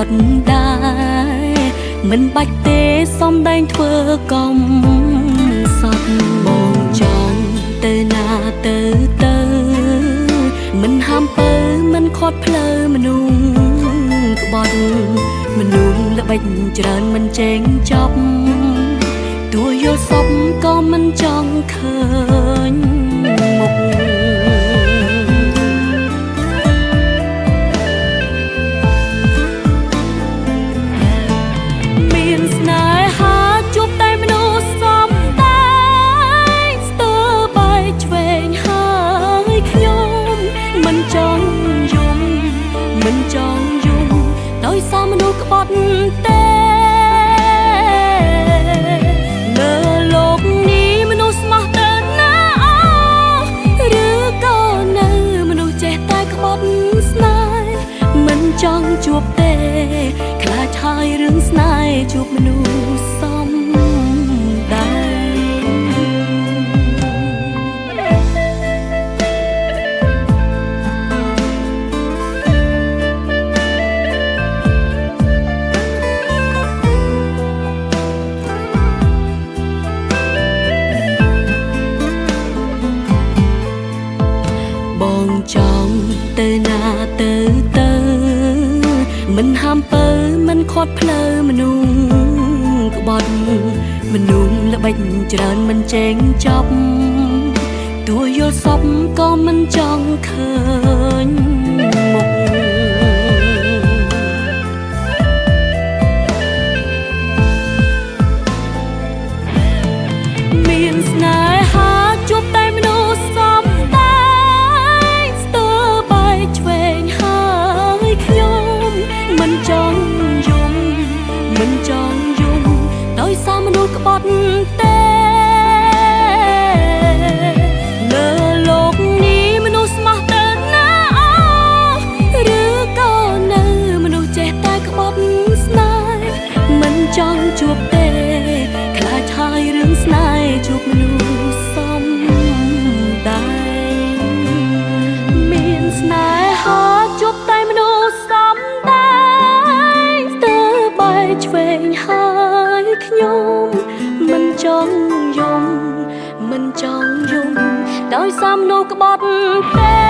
តដែរមិនបាច់ទេសំដែងធ្វើកំសត់បងចង់ទៅណាទៅមិនហាមពើមិនខត់ផ្លូវមនុស្សក្បត់មនុស្សល្បិចច្រើនមិនចេញចប់ទោះយល់សពក៏មិនចង់ឃើញមុខមានស្នេហាជួបតែមនុស្សសំដែងស្ទើរបែកឆ្វេងហើយខ្ញុំមិនចង់យំមិនចង់យំដោយសារមនុស្សក្បត់ទេចង់ជួបទេខ្លាចហើយរឿងស្នេហ៍ជួបមនុស្សសំដែងបងចង់ទៅណាទៅមិនហាមពើមិនខត់ផ្លូវមនុស្សក្បត់មនុស្សល្បិចច្រើនមិនចេញចប់ទោះយល់សពក៏មិនចង់ឃើញមុខមានស្នេហាជួបតែមនុស្សសំដែងស្ទើរបែកឆ្វេងហើយខ្ញុំមិនចង់យំមិនចង់យំដោយសារមនុស្សក្បត់ទេលើលោកនេះមនុស្សស្មោះទៅណាឬក៏នៅមនុស្សចេះតែក្បត់ស្នេហ៍មិនចង់ជួបទេខ្លាចហើយរឿងស្នេហ៍ជួបមនុស្សសំដែងមានស្នេហាជួបតែមនុស្សសំដែងឆ្វេងហើយខ្ញុំមិនចង់យំមិនចង់យំដោយសារមនុស្សក្បត់ទេ